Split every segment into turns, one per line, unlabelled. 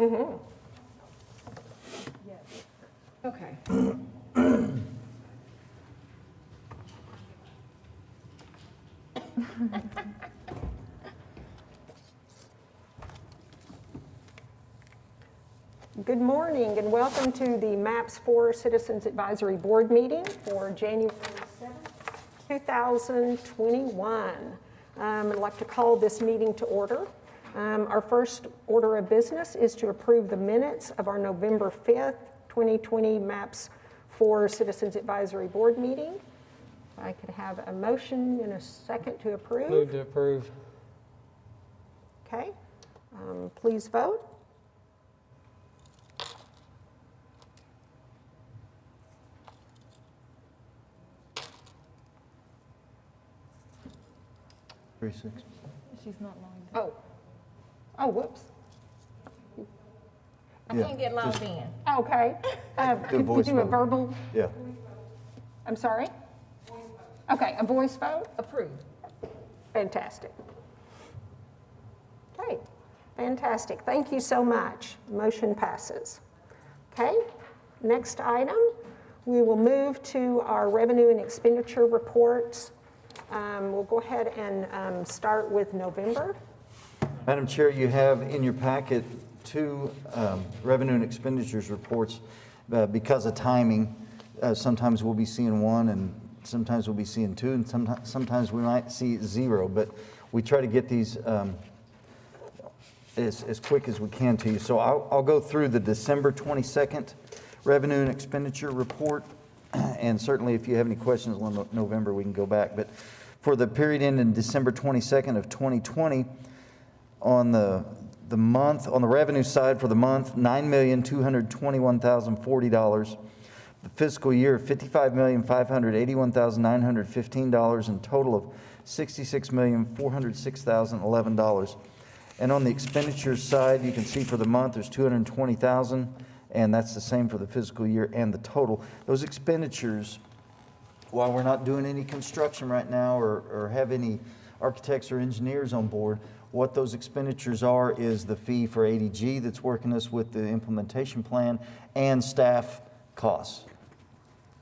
Mm-hmm. Okay. Good morning and welcome to the MAPS 4 Citizens Advisory Board meeting for January 7th, 2021. I'd like to call this meeting to order. Our first order of business is to approve the minutes of our November 5th, 2020 MAPS 4 Citizens Advisory Board meeting. If I could have a motion in a second to approve.
Move to approve.
Okay. Please vote.
She's not logged
Oh, whoops.
in. I can't get logged in.
Okay. Could you
voice
do a
vote.
verbal?
Yeah.
I'm sorry? Okay, a voice vote?
Approved.
Fantastic. Okay, fantastic. Thank you so much. Motion passes. Okay, next item, we will move to our revenue and expenditure reports. We'll go ahead and start with November.
Madam Chair, you have in your packet two revenue and expenditures reports. Because of timing, sometimes we'll be seeing one and sometimes we'll be seeing two, and sometimes we might see zero, but we try to get these as quick as we can to you. So I'll go through the December 22nd revenue and expenditure report, and certainly if you have any questions on November, we can go back. But for the period ending December 22nd of 2020, on the month, on the revenue side for the month, $9,221,040. The fiscal year, $55,581,915, and total of $66,406,011. And on the expenditures side, you can see for the month there's $220,000, and that's the same for the fiscal year and the total. Those expenditures, while we're not doing any construction right now or have any architects or engineers on board, what those expenditures are is the fee for ADG that's working us with the implementation plan and staff costs.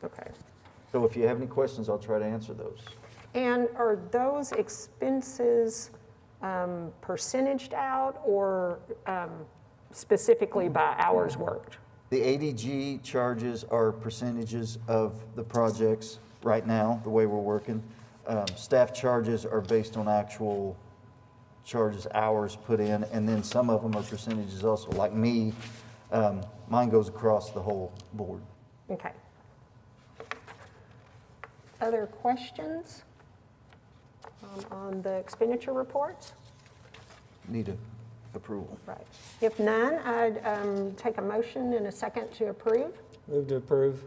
Okay.
So if you have any questions, I'll try to answer those.
And are those expenses percentaged out or specifically by hours worked?
The ADG charges are percentages of the projects right now, the way we're working. Staff charges are based on actual charges, hours put in, and then some of them are percentages also. Like me, mine goes across the whole board.
Okay. Other questions on the expenditure reports?
Need approval.
Right. If none, I'd take a motion in a second to approve.
Move to approve.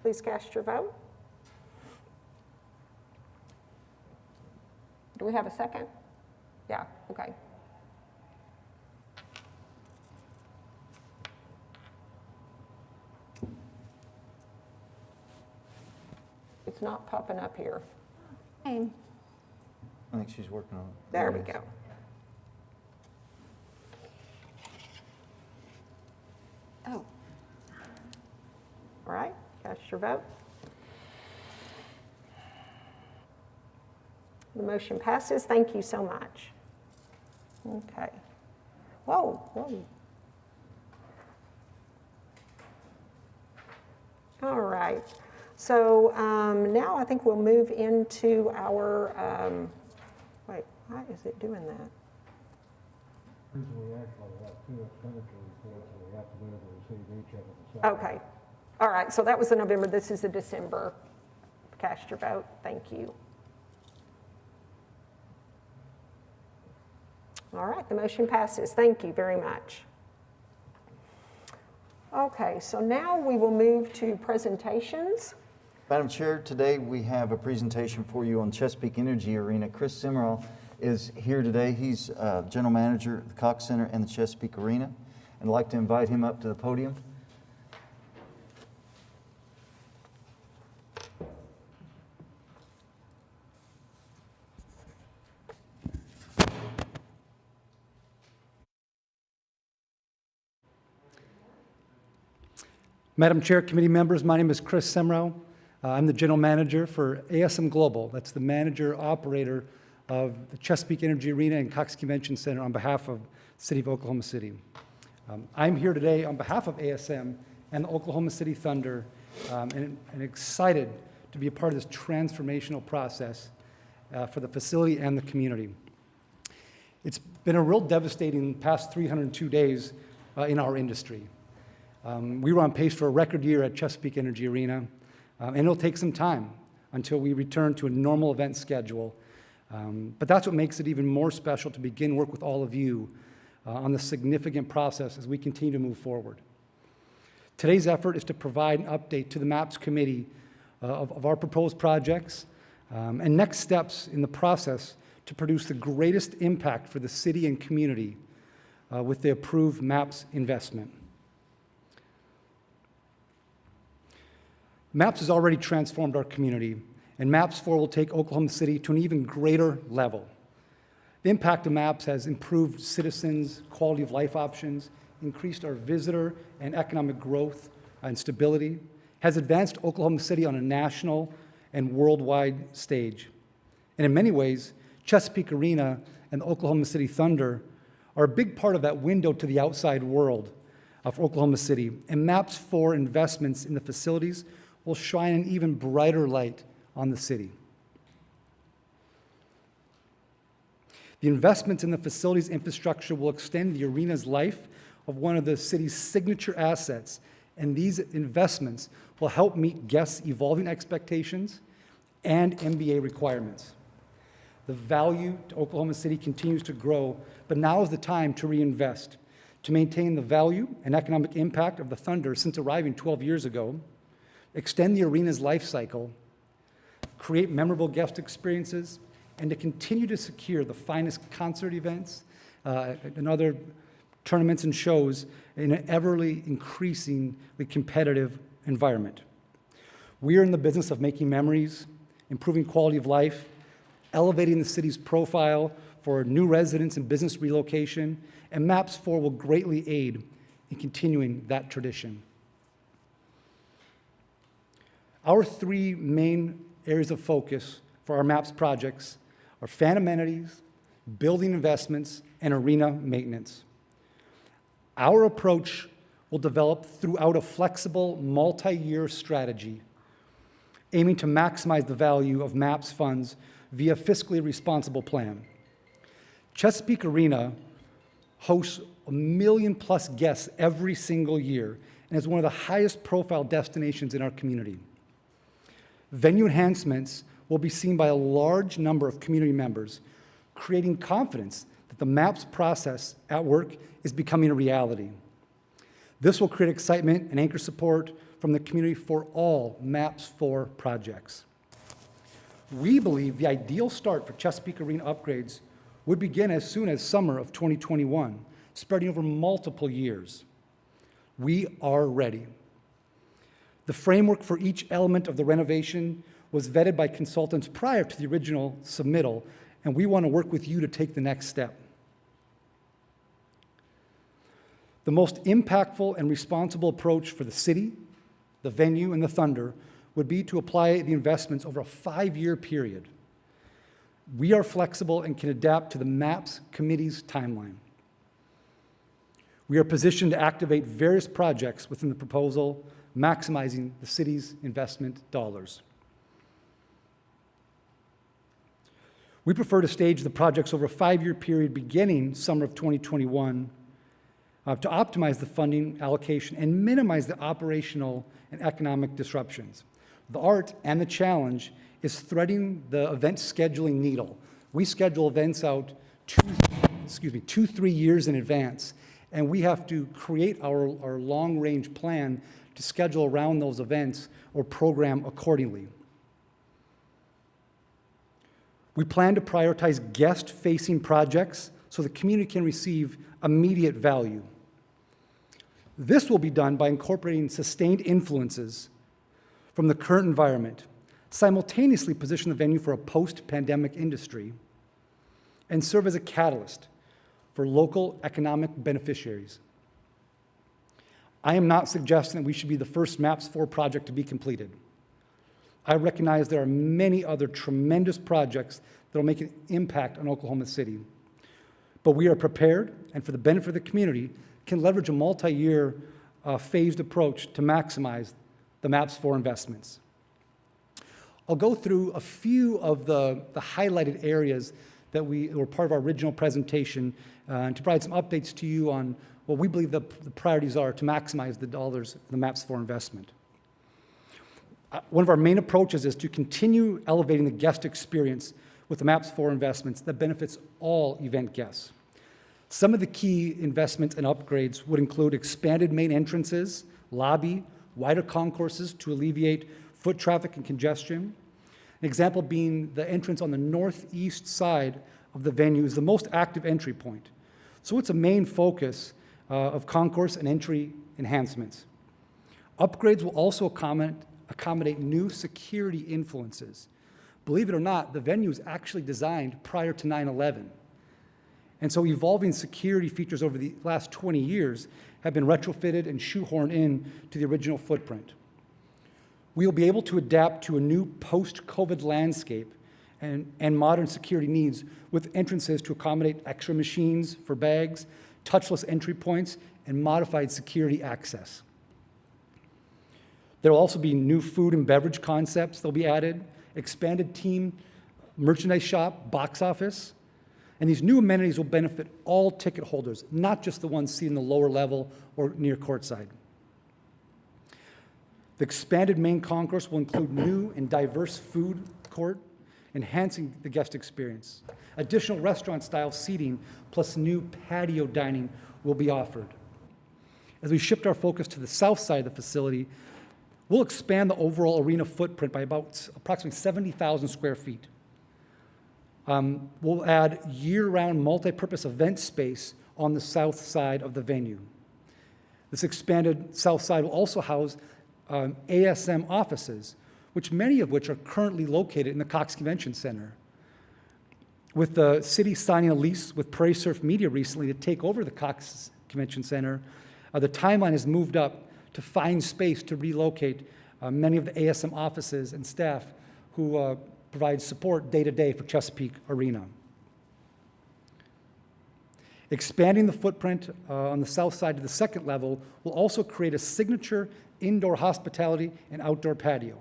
Please cast your vote. Do we have a second? Yeah, okay. It's not popping up here.
Hey,
I think she's working on it.
There we go.
oh,
All right, cast your vote. The motion passes. Thank you so much. Okay. Whoa, whoa. All right. So now I think we'll move into our, wait, why is it doing that?
We actually have two expenditure reports, and we have to be able to receive each of them separately.
Okay. All right, so that was the November. This is the December. Cast your vote. Thank you. All right, the motion passes. Thank you very much. Okay, so now we will move to presentations.
Madam Chair, today we have a presentation for you on Chesapeake Energy Arena. Chris Simmerall is here today. He's General Manager of the Cox Center and the Chesapeake Arena. And I'd like to invite him up to the podium.
Madam Chair, committee members, my name is Chris Semrau. I'm the general manager for ASM Global. That's the manager operator of the Chesapeake Energy Arena and Cox Convention Center on behalf of the City of Oklahoma City. I'm here today on behalf of ASM and the Oklahoma City Thunder, and excited to be a part of this transformational process for the facility and the community. It's been a real devastating past 302 days in our industry. We were on pace for a record year at Chesapeake Energy Arena, and it'll take some time until we return to a normal event schedule. But that's what makes it even more special to begin work with all of you on this significant process as we continue to move forward. Today's effort is to provide an update to the MAPS committee of our proposed projects and next steps in the process to produce the greatest impact for the city and community with the approved MAPS investment. MAPS has already transformed our community, and MAPS 4 will take Oklahoma City to an even greater level. The impact of MAPS has improved citizens' quality of life options, increased our visitor and economic growth and stability, has advanced Oklahoma City on a national and worldwide stage. And in many ways, Chesapeake Arena and the Oklahoma City Thunder are a big part of that window to the outside world of Oklahoma City. And MAPS 4 investments in the facilities will shine an even brighter light on the city. The investments in the facilities infrastructure will extend the arena's life of one of the city's signature assets, and these investments will help meet guests' evolving expectations and MBA requirements. The value to Oklahoma City continues to grow, but now is the time to reinvest, to maintain the value and economic impact of the Thunder since arriving 12 years ago, extend the arena's life cycle, create memorable guest experiences, and to continue to secure the finest concert events and other tournaments and shows in an increasingly competitive environment. We are in the business of making memories, improving quality of life, elevating the city's profile for new residents and business relocation, and MAPS 4 will greatly aid in continuing that tradition. Our three main areas of focus for our MAPS projects are fan amenities, building investments, and arena maintenance. Our approach will develop throughout a flexible, multi-year strategy, aiming to maximize the value of MAPS funds via a fiscally responsible plan. Chesapeake Arena hosts 1 million+ guests every single year and is one of the highest profile destinations in our community. Venue enhancements will be seen by a large number of community members, creating confidence that the MAPS process at work is becoming a reality. This will create excitement and anchor support from the community for all MAPS 4 projects. We believe the ideal start for Chesapeake Arena upgrades would begin as soon as summer of 2021, spreading over multiple years. We are ready. The framework for each element of the renovation was vetted by consultants prior to the original submittal, and we want to work with you to take the next step. The most impactful and responsible approach for the city, the venue, and the Thunder would be to apply the investments over a 5-year period. We are flexible and can adapt to the MAPS committee's timeline. We are positioned to activate various projects within the proposal, maximizing the city's investment dollars. We prefer to stage the projects over a 5-year period beginning summer of 2021 to optimize the funding allocation and minimize the operational and economic disruptions. The art and the challenge is threading the event scheduling needle. We schedule events out 2-3 years in advance, and we have to create our long-range plan to schedule around those events or program accordingly. We plan to prioritize guest-facing projects so the community can receive immediate value. This will be done by incorporating sustained influences from the current environment, simultaneously position the venue for a post-pandemic industry, and serve as a catalyst for local economic beneficiaries. I am not suggesting that we should be the first MAPS 4 project to be completed. I recognize there are many other tremendous projects that will make an impact on Oklahoma City. But we are prepared, and for the benefit of the community, can leverage a multi-year phased approach to maximize the MAPS 4 investments. I'll go through a few of the highlighted areas that were part of our original presentation and to provide some updates to you on what we believe the priorities are to maximize the dollars of the MAPS 4 investment. One of our main approaches is to continue elevating the guest experience with the MAPS 4 investments that benefits all event guests. Some of the key investments and upgrades would include expanded main entrances, lobby, wider concourses to alleviate foot traffic and congestion. An example being the entrance on the northeast side of the venue is the most active entry point. So it's a main focus of concourse and entry enhancements. Upgrades will also accommodate new security influences. Believe it or not, the venue is actually designed prior to 9/11. And so evolving security features over the last 20 years have been retrofitted and shoehorned in to the original footprint. We will be able to adapt to a new post-COVID landscape and modern security needs with entrances to accommodate extra machines for bags, touchless entry points, and modified security access. There will also be new food and beverage concepts that will be added, expanded team merchandise shop, box office, and these new amenities will benefit all ticket holders, not just the ones seen in the lower level or near courtside. The expanded main concourse will include new and diverse food court, enhancing the guest experience. Additional restaurant-style seating plus new patio dining will be offered. As we shift our focus to the south side of the facility, we'll expand the overall arena footprint by about approximately 70,000 square feet. We'll add year-round multi-purpose event space on the south side of the venue. This expanded south side will also house ASM offices, which many of which are currently located in the Cox Convention Center. With the city signing a lease with Prairie Surf Media recently to take over the Cox Convention Center, the timeline has moved up to find space to relocate many of the ASM offices and staff who provide support day-to-day for Chesapeake Arena. Expanding the footprint on the south side to the second level will also create a signature indoor hospitality and outdoor patio.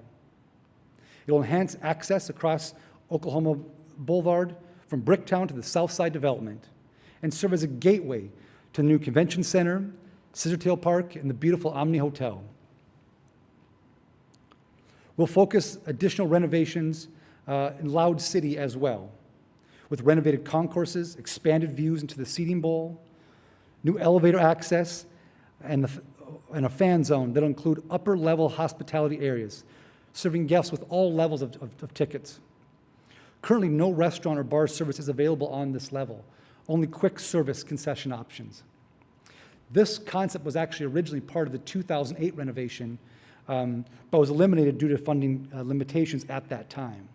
It will enhance access across Oklahoma Boulevard from Bricktown to the Southside development and serve as a gateway to the new convention center, Scissortail Park, and the beautiful Omni Hotel. We'll focus additional renovations in Loud City as well, with renovated concourses, expanded views into the seating bowl, new elevator access, and a fan zone that will include upper-level hospitality areas, serving guests with all levels of tickets. Currently, no restaurant or bar service is available on this level, only quick service concession options. This concept was actually originally part of the 2008 renovation, but was eliminated due to funding limitations at that time.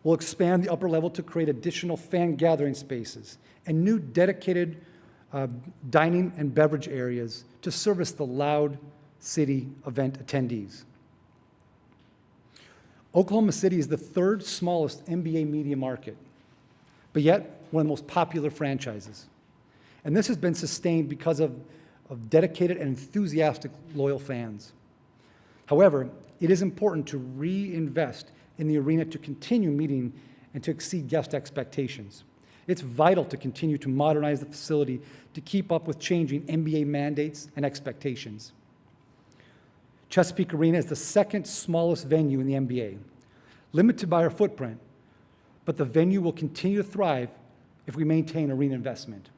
We'll expand the upper level to create additional fan gathering spaces and new dedicated dining and beverage areas to service the Loud City event attendees. Oklahoma City is the third smallest NBA media market, but yet one of the most popular franchises. And this has been sustained because of dedicated and enthusiastic loyal fans. However, it is important to reinvest in the arena to continue meeting and to exceed guest expectations. It's vital to continue to modernize the facility to keep up with changing NBA mandates and expectations. Chesapeake Arena is the second smallest venue in the NBA, limited by our footprint, but the venue will continue to thrive if we maintain arena investment.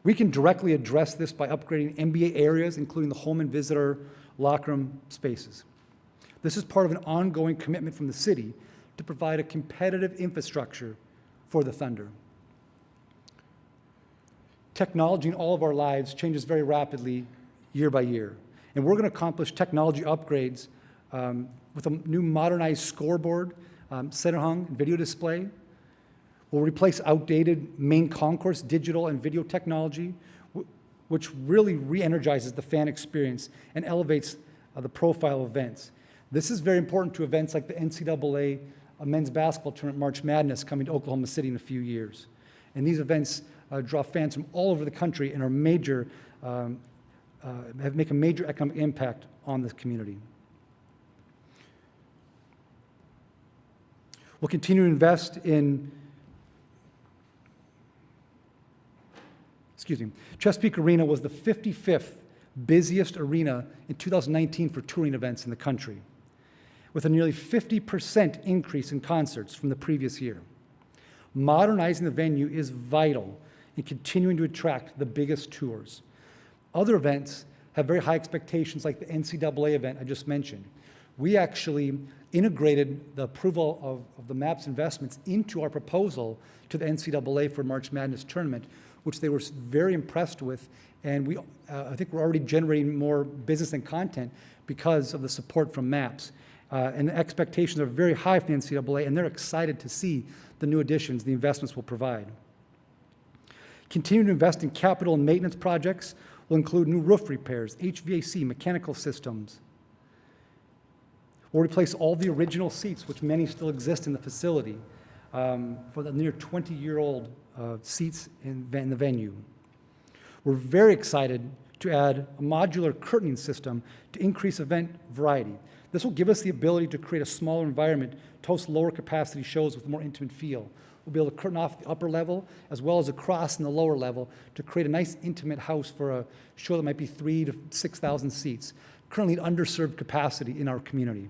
We can directly address this by upgrading NBA areas, including the home and visitor locker room spaces. This is part of an ongoing commitment from the city to provide a competitive infrastructure for the Thunder. Technology in all of our lives changes very rapidly year by year, and we're going to accomplish technology upgrades with a new modernized scoreboard, center hung and video display. We'll replace outdated main concourse digital and video technology with which really re-energizes the fan experience and elevates the profile of events. This is very important to events like the NCAA men's basketball tournament, March Madness, coming to Oklahoma City in a few years. And these events draw fans from all over the country and are make a major economic impact on the community. We'll continue to invest in, Chesapeake Arena was the 55th busiest arena in 2019 for touring events in the country, with a nearly 50% increase in concerts from the previous year. Modernizing the venue is vital in continuing to attract the biggest tours. Other events have very high expectations, like the NCAA event I just mentioned. We actually integrated the approval of the MAPS investments into our proposal to the NCAA for March Madness tournament, which they were very impressed with. And I think we're already generating more business and content because of the support from MAPS. And the expectations are very high from the NCAA, and they're excited to see the new additions the investments will provide. Continue to invest in capital and maintenance projects will include new roof repairs, HVAC, mechanical systems. We'll replace all the original seats, which many still exist in the facility, for the near 20-year-old seats in the venue. We're very excited to add a modular curtaining system to increase event variety. This will give us the ability to create a smaller environment to host lower capacity shows with a more intimate feel. We'll be able to curtain off the upper level as well as across in the lower level to create a nice intimate house for a show that might be 3,000 to 6,000 seats, currently an underserved capacity in our community.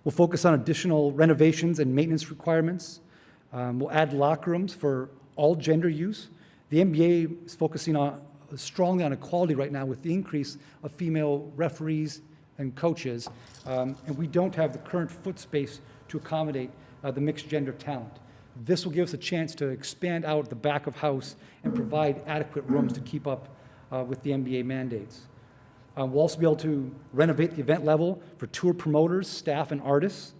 We'll focus on additional renovations and maintenance requirements. We'll add locker rooms for all gender use. The NBA is focusing strongly on equality right now with the increase of female referees and coaches, and we don't have the current foot space to accommodate the mixed gender talent. This will give us a chance to expand out the back of house and provide adequate rooms to keep up with the NBA mandates. We'll also be able to renovate the event level for tour promoters, staff, and artists.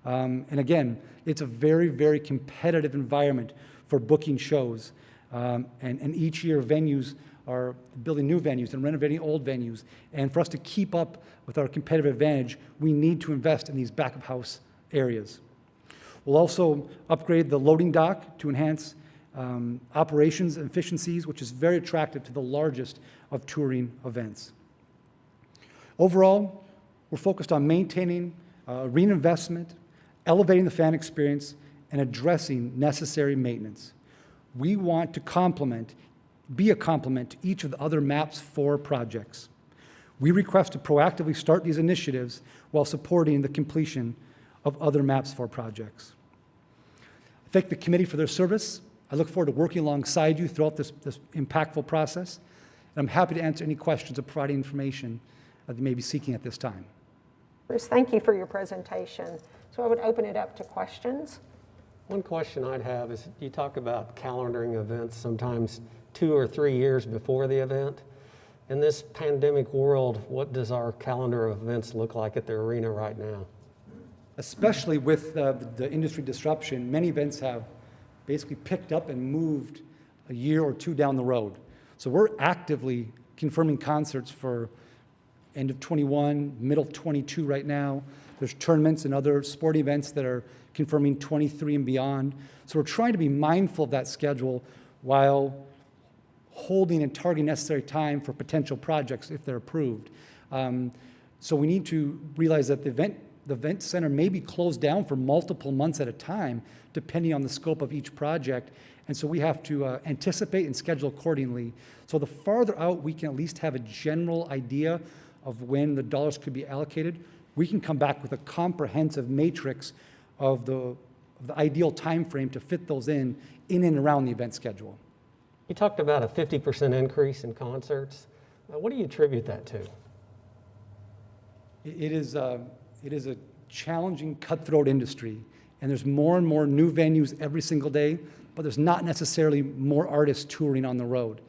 And again, it's a very, very competitive environment for booking shows. And each year, venues are building new venues and renovating old venues. And for us to keep up with our competitive advantage, we need to invest in these back-of-house areas. We'll also upgrade the loading dock to enhance operations and efficiencies, which is very attractive to the largest of touring events. Overall, we're focused on maintaining reinvestment, elevating the fan experience, and addressing necessary maintenance. We want to be a complement to each of the other MAPS 4 projects. We request to proactively start these initiatives while supporting the completion of other MAPS 4 projects. I thank the committee for their service. I look forward to working alongside you throughout this impactful process. And I'm happy to answer any questions or provide information that you may be seeking at this time.
Bruce, thank you for your presentation. So I would open it up to questions.
One question I'd have is, you talk about calendaring events sometimes 2 or 3 years before the event. In this pandemic world, what does our calendar of events look like at the arena right now?
Especially with the industry disruption, many events have basically picked up and moved a year or two down the road. So we're actively confirming concerts for end of 21, middle of 22 right now. There's tournaments and other sporting events that are confirming 23 and beyond. So we're trying to be mindful of that schedule while holding and targeting necessary time for potential projects if they're approved. So we need to realize that the event center may be closed down for multiple months at a time, depending on the scope of each project. And so we have to anticipate and schedule accordingly. So the farther out we can at least have a general idea of when the dollars could be allocated, we can come back with a comprehensive matrix of the ideal time frame to fit those in and around the event schedule.
You talked about a 50% increase in concerts. What do you attribute that to?
It is a challenging, cutthroat industry, and there's more and more new venues every single day, but there's not necessarily more artists touring on the road.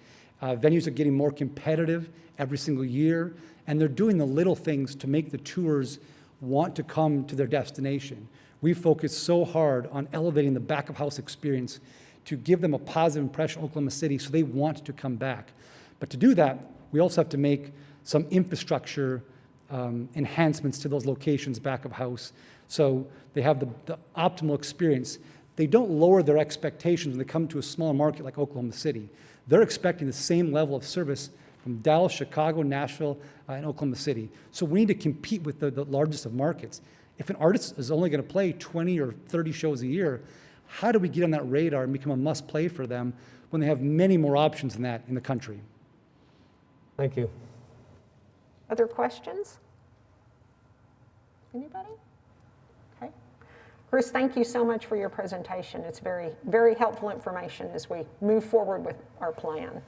Venues are getting more competitive every single year, and they're doing the little things to make the tours want to come to their destination. We focus so hard on elevating the back-of-house experience to give them a positive impression of Oklahoma City so they want to come back. But to do that, we also have to make some infrastructure enhancements to those locations back of house so they have the optimal experience. They don't lower their expectations when they come to a small market like Oklahoma City. They're expecting the same level of service from Dallas, Chicago, Nashville, and Oklahoma City. So we need to compete with the largest of markets. If an artist is only going to play 20 or 30 shows a year, how do we get on that radar and become a must-play for them when they have many more options than that in the country?
Thank you.
Other questions? Anybody? Okay. Chris, thank you so much for your presentation. It's very, very helpful information as we move forward with our plan.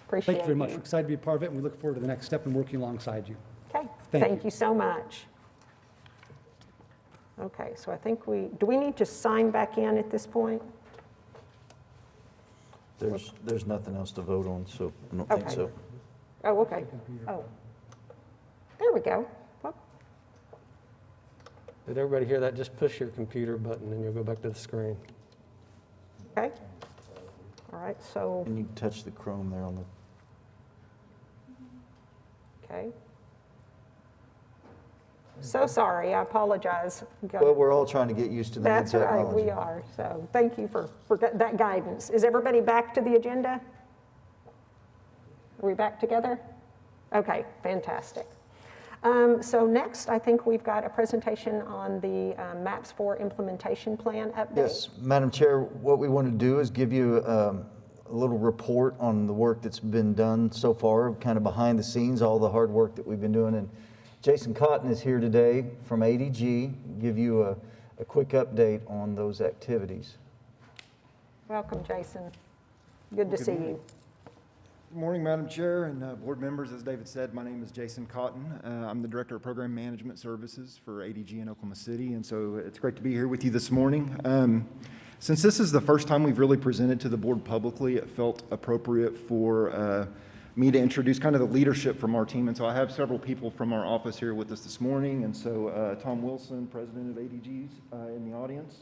Appreciate it.
Thank you very much. We're excited to be a part of it, and we look forward to the next step and working alongside you.
Okay,
Thank
thank you so much. Okay, so I think do we need to sign back in at this point?
There's nothing else to vote on, so I don't think
Okay.
so.
Oh, okay. Oh, there we go. Well,
Did everybody hear that? Just push your computer button and you'll go back to the screen.
okay. All right, so,
And you can touch the Chrome there on the,
okay. So sorry, I apologize.
well, we're all trying to get used to the new
That's right,
technology.
we are. So thank you for that guidance. Is everybody back to the agenda? Are we back together? Okay, fantastic. So next, I think we've got a presentation on the MAPS 4 implementation plan update.
Yes, Madam Chair, what we want to do is give you a little report on the work that's been done so far, kind of behind the scenes, all the hard work that we've been doing. And Jason Cotton is here today from ADG, give you a quick update on those activities.
Welcome, Jason. Good to see you.
Good morning, Madam Chair and board members. As David said, my name is Jason Cotton. I'm the Director of Program Management Services for ADG in Oklahoma City, and so it's great to be here with you this morning. Since this is the first time we've really presented to the board publicly, it felt appropriate for me to introduce kind of the leadership from our team. And so I have several people from our office here with us this morning. And so Tom Wilson, President of ADG's in the audience.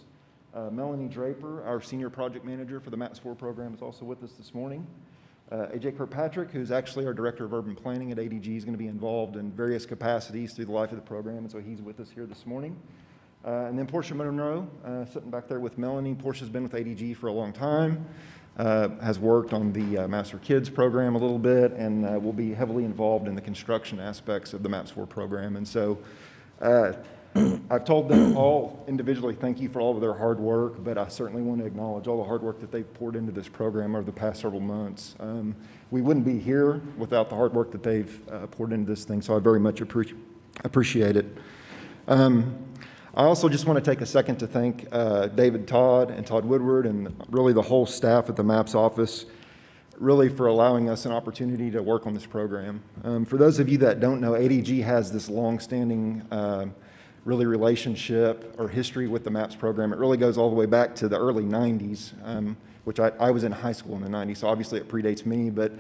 Melanie Draper, our Senior Project Manager for the MAPS 4 program, is also with us this morning. AJ Kirkpatrick, who's actually our Director of Urban Planning at ADG, is going to be involved in various capacities through the life of the program, and so he's with us here this morning. And then Portia Monroe, sitting back there with Melanie. Portia's been with ADG for a long time, has worked on the MAPS for Kids program a little bit, and will be heavily involved in the construction aspects of the MAPS 4 program. And so I've told them all individually thank you for all of their hard work, but I certainly want to acknowledge all the hard work that they've poured into this program over the past several months. We wouldn't be here without the hard work that they've poured into this thing, so I very much appreciate it. I also just want to take a second to thank David Todd and Todd Woodward and really the whole staff at the MAPS office really for allowing us an opportunity to work on this program. For those of you that don't know, ADG has this long-standing really relationship or history with the MAPS program. It really goes all the way back to the early 90s, which I was in high school in the 90s, so obviously it predates me, but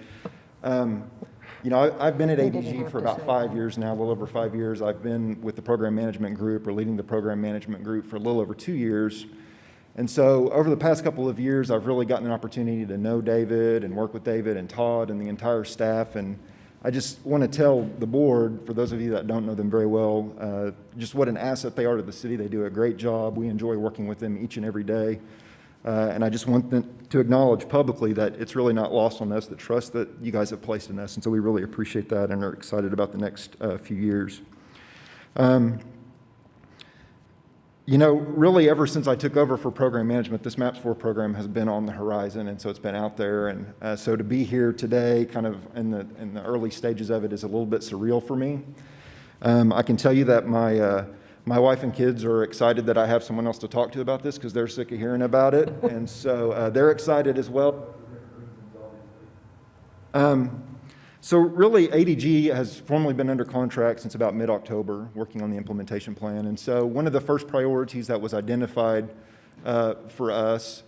you know, I've been at ADG for about 5 years now, a little over 5 years. I've been with the program management group or leading the program management group for a little over 2 years. And so over the past couple of years, I've really gotten an opportunity to know David and work with David and Todd and the entire staff. And I just want to tell the board, for those of you that don't know them very well, just what an asset they are to the city. They do a great job. We enjoy working with them each and every day. And I just want them to acknowledge publicly that it's really not lost on us, the trust that you guys have placed in us. And so we really appreciate that and are excited about the next few years. You know, really ever since I took over for program management, this MAPS 4 program has been on the horizon, and so it's been out there. And so to be here today, kind of in the early stages of it, is a little bit surreal for me. I can tell you that my wife and kids are excited that I have someone else to talk to about this because they're sick of hearing about it, and so they're excited as well. So really, ADG has formally been under contract since about mid-October, working on the implementation plan. And so one of the first priorities that was identified for us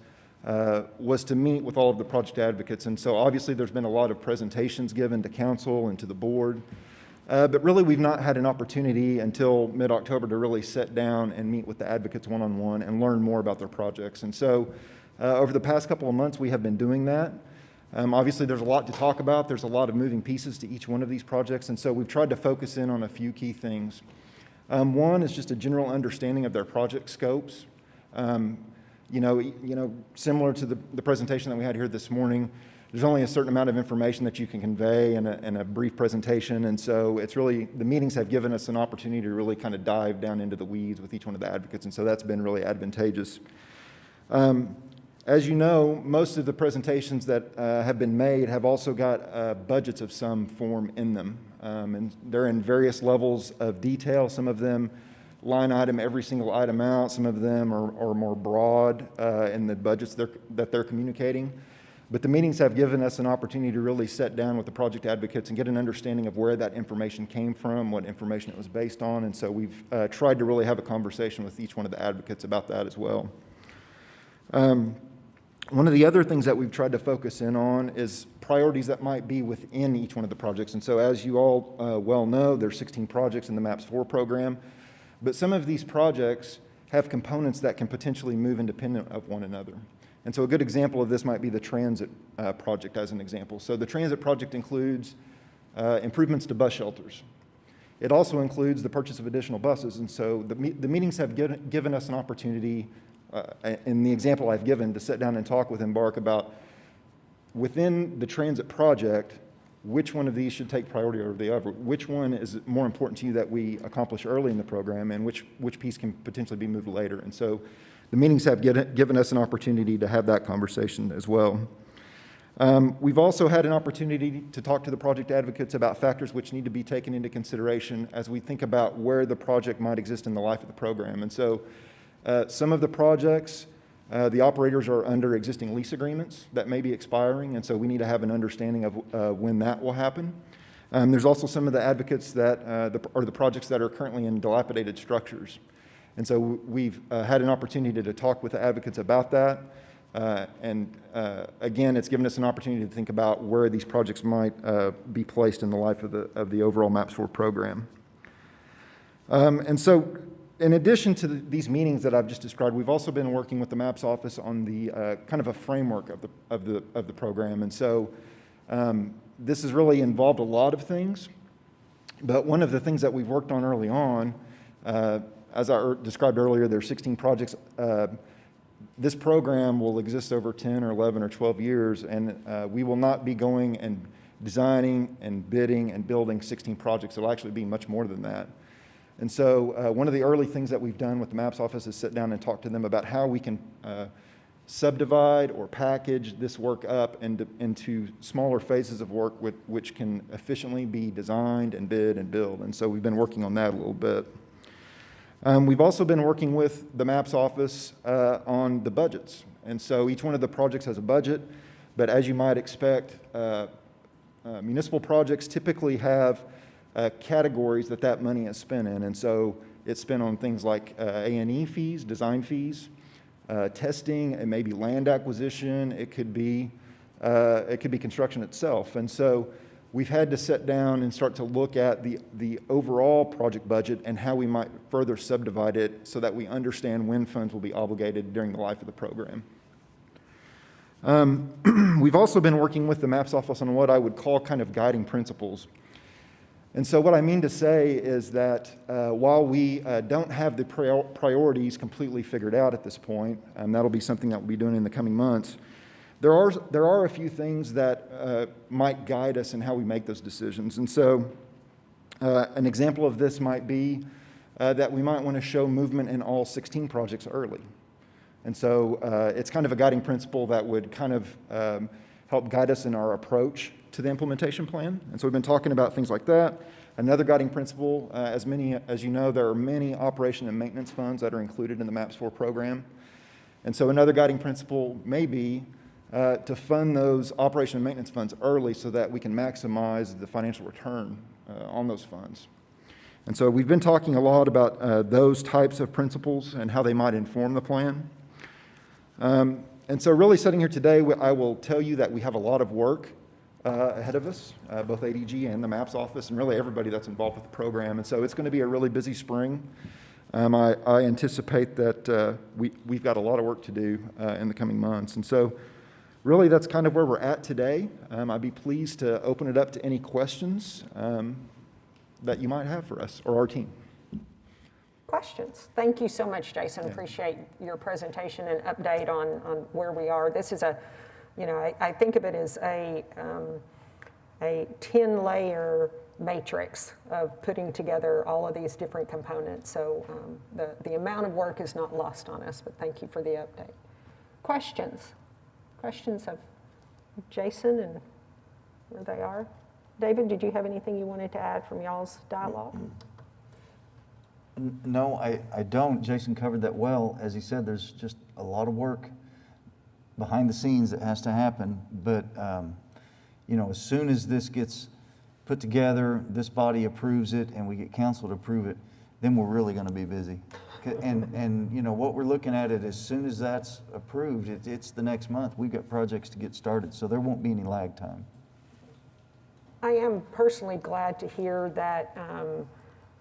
was to meet with all of the project advocates. And so obviously, there's been a lot of presentations given to council and to the board. But really, we've not had an opportunity until mid-October to really sit down and meet with the advocates one-on-one and learn more about their projects. And so Over the past couple of months, we have been doing that. Obviously, there's a lot to talk about. There's a lot of moving pieces to each one of these projects, and so we've tried to focus in on a few key things. One is just a general understanding of their project scopes. Similar to the presentation that we had here this morning, there's only a certain amount of information that you can convey in a brief presentation, and so it's really, the meetings have given us an opportunity to really kind of dive down into the weeds with each one of the advocates, and so that's been really advantageous. As you know, most of the presentations that have been made have also got budgets of some form in them, and they're in various levels of detail. Some of them line item every single item out. Some of them are more broad in the budgets that they're communicating. But the meetings have given us an opportunity to really sit down with the project advocates and get an understanding of where that information came from, what information it was based on, and so we've tried to really have a conversation with each one of the advocates about that as well. One of the other things that we've tried to focus in on is priorities that might be within each one of the projects. And so as you all well know, there's 16 projects in the MAPS 4 program, but some of these projects have components that can potentially move independent of one another. And so a good example of this might be the transit project as an example. So the transit project includes improvements to bus shelters. It also includes the purchase of additional buses. And so the meetings have given us an opportunity, in the example I've given, to sit down and talk with Embark about, within the transit project, which one of these should take priority over the other? Which one is more important to you that we accomplish early in the program, and which piece can potentially be moved later? And so the meetings have given us an opportunity to have that conversation as well. We've also had an opportunity to talk to the project advocates about factors which need to be taken into consideration as we think about where the project might exist in the life of the program. And so some of the projects, the operators are under existing lease agreements that may be expiring, and so we need to have an understanding of when that will happen. There's also some of the advocates that are the projects that are currently in dilapidated structures. And so we've had an opportunity to talk with the advocates about that. Again, it's given us an opportunity to think about where these projects might be placed in the life of the overall MAPS 4 program. And so in addition to these meetings that I've just described, we've also been working with the MAPS office on the kind of a framework of the program. And so this has really involved a lot of things. But one of the things that we've worked on early on, as I described earlier, there are 16 projects. This program will exist over 10 or 11 or 12 years, and we will not be going and designing and bidding and building 16 projects. It'll actually be much more than that. And so one of the early things that we've done with the MAPS office is sit down and talk to them about how we can subdivide or package this work up into smaller phases of work which can efficiently be designed and bid and build. And so we've been working on that a little bit. We've also been working with the MAPS office on the budgets. And so each one of the projects has a budget, but as you might expect, municipal projects typically have categories that money is spent in. And so it's spent on things like A&E fees, design fees, testing, it may be land acquisition, it could be construction itself. And so we've had to sit down and start to look at the overall project budget and how we might further subdivide it so that we understand when funds will be obligated during the life of the program. We've also been working with the MAPS office on what I would call kind of guiding principles. And so what I mean to say is that while we don't have the priorities completely figured out at this point, and that'll be something that we'll be doing in the coming months, there are a few things that might guide us in how we make those decisions. And so an example of this might be that we might want to show movement in all 16 projects early. And so it's kind of a guiding principle that would kind of help guide us in our approach to the implementation plan. And so we've been talking about things like that. Another guiding principle, as you know, there are many operation and maintenance funds that are included in the MAPS 4 program. And so another guiding principle may be to fund those operation and maintenance funds early so that we can maximize the financial return on those funds. And so we've been talking a lot about those types of principles and how they might inform the plan. And so really sitting here today, I will tell you that we have a lot of work ahead of us, both ADG and the MAPS office, and really everybody that's involved with the program. And so it's going to be a really busy spring. I anticipate that we've got a lot of work to do in the coming months. And so really, that's kind of where we're at today. I'd be pleased to open it up to any questions that you might have for us or our team.
Questions? Thank you so much, Jason. Appreciate your presentation and update on where we are. This is I think of it as a 10-layer matrix of putting together all of these different components. So the amount of work is not lost on us, but thank you for the update. Questions? Questions of Jason and where they are? David, did you have anything you wanted to add from y'all's dialogue?
No, I don't. Jason covered that well. As he said, there's just a lot of work behind the scenes that has to happen. But, as soon as this gets put together, this body approves it, and we get council to approve it, then we're really going to be busy. And what we're looking at it, as soon as that's approved, it's the next month. We've got projects to get started, so there won't be any lag time.
I am personally glad to hear that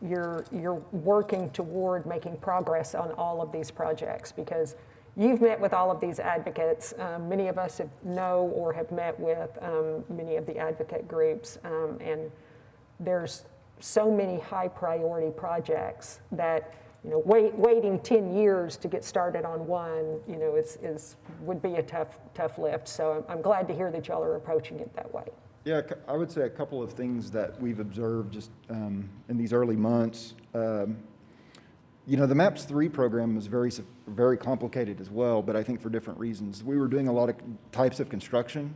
you're working toward making progress on all of these projects, because you've met with all of these advocates. Many of us know or have met with many of the advocate groups, and there's so many high priority projects that waiting 10 years to get started on one would be a tough lift. So I'm glad to hear that y'all are approaching it that way.
Yeah, I would say a couple of things that we've observed just in these early months. The MAPS 3 program was very complicated as well, but I think for different reasons. We were doing a lot of types of construction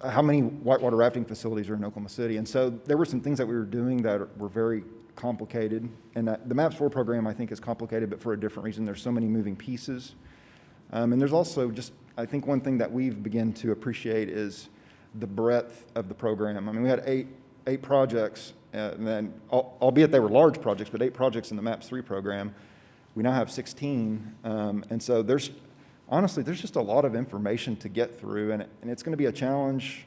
how many whitewater rafting facilities are in Oklahoma City? And so there were some things that we were doing that were very complicated. And the MAPS 4 program, I think, is complicated, but for a different reason. There's so many moving pieces. And there's also just, I think one thing that we've begun to appreciate is the breadth of the program. I mean, we had eight projects, and then, albeit they were large projects, but 8 projects in the MAPS 3 program. We now have 16. And so honestly, there's just a lot of information to get through, and it's going to be a challenge.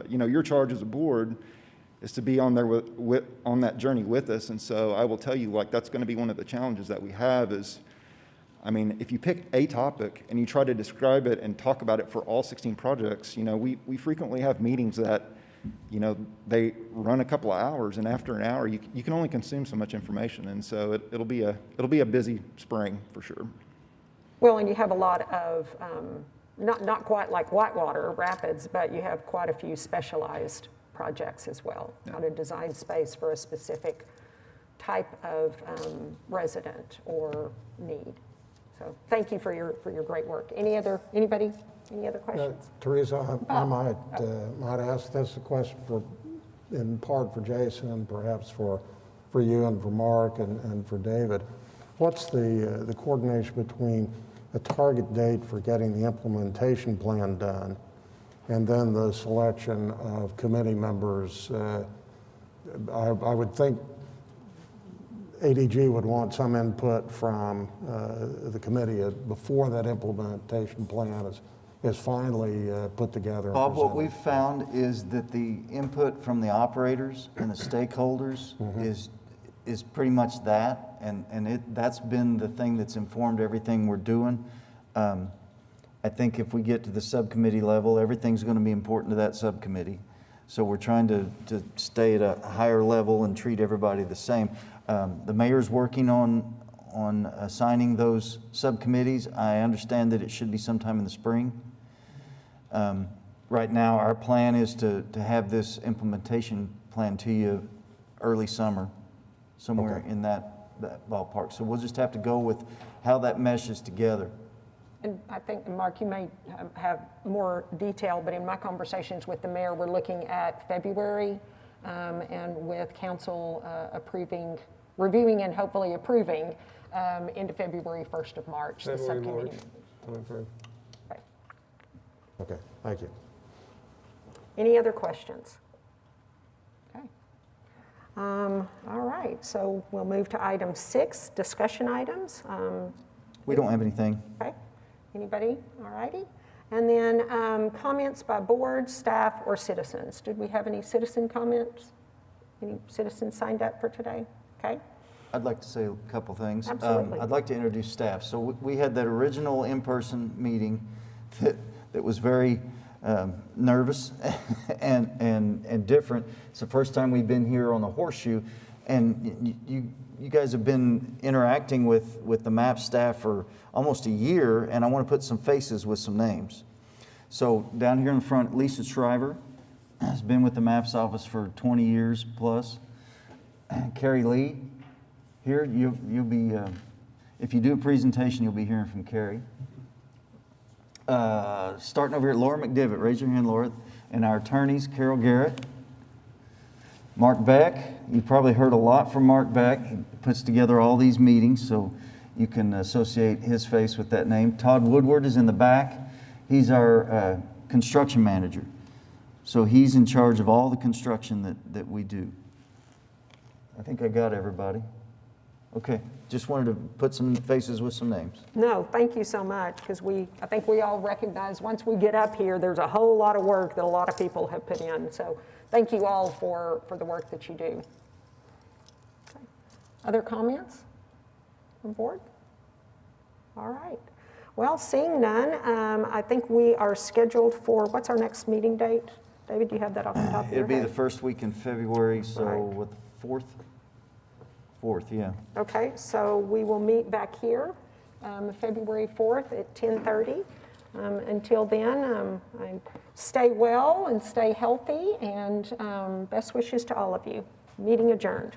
Your charge as a board is to be on there on that journey with us. And so I will tell you, that's going to be one of the challenges that we have is, if you pick a topic and you try to describe it and talk about it for all 16 projects, we frequently have meetings that, they run a couple of hours, and after an hour, you can only consume so much information. And so it'll be a busy spring for sure.
Well, and you have a lot of, not quite like Whitewater Rapids, but you have quite a few specialized projects as well. Yeah. How to design space for a specific type of resident or need. So thank you for your great work. Anybody? Any other questions?
Teresa, I might ask this a question in part for Jason and perhaps for you and for Mark and for David. What's the coordination between a target date for getting the implementation plan done and then the selection of committee members? I would think ADG would want some input from the committee before that implementation plan is finally put together.
Bob, what we've found is that the input from the operators and the stakeholders is pretty much that, and that's been the thing that's informed everything we're doing. I think if we get to the subcommittee level, everything's going to be important to that subcommittee. So we're trying to stay at a higher level and treat everybody the same. The mayor's working on assigning those subcommittees. I understand that it should be sometime in the spring. Right now, our plan is to have this implementation plan to you early summer, somewhere in that ballpark. So we'll just have to go with how that meshes together.
And I think, Mark, you may have more detail, but in my conversations with the mayor, we're looking at February and with council reviewing and hopefully approving into February, 1st of March, the subcommittee. Okay.
Okay, thank you.
Any other questions? Okay. All right, so we'll move to item 6, discussion items.
We don't have anything.
Okay. Anybody? All righty. And then comments by board, staff, or citizens. Did we have any citizen comments? Any citizens signed up for today? Okay.
I'd like to say a couple things.
Absolutely.
I'd like to introduce staff. So we had that original in-person meeting that was very nervous and different. It's the first time we've been here on the Horseshoe, and you guys have been interacting with the MAP staff for almost a year, and I want to put some faces with some names. So down here in the front, Lisa Shriver has been with the MAPS office for 20 years plus. Carrie Lee, here, you'll be, if you do a presentation, you'll be hearing from Carrie. Starting over here, Laura McDivitt, raise your hand, Laura. And our attorneys, Carol Garrett. Mark Beck, you've probably heard a lot from Mark Beck. He puts together all these meetings, so you can associate his face with that name. Todd Woodward is in the back. He's our construction manager. So he's in charge of all the construction that we do. I think I got everybody. Okay, just wanted to put some faces with some names.
No, thank you so much, because I think we all recognize once we get up here, there's a whole lot of work that a lot of people have put in. So thank you all for the work that you do. Okay. Other comments from the board? All right. Well, seeing none, I think we are scheduled for, what's our next meeting date? David, do you have that off the top of your
It'll be
head?
the first week in February, so
Right.
what, the 4th? 4th, yeah.
Okay, so we will meet back here February 4th at 10:30. Until then, stay well and stay healthy, and best wishes to all of you. Meeting adjourned.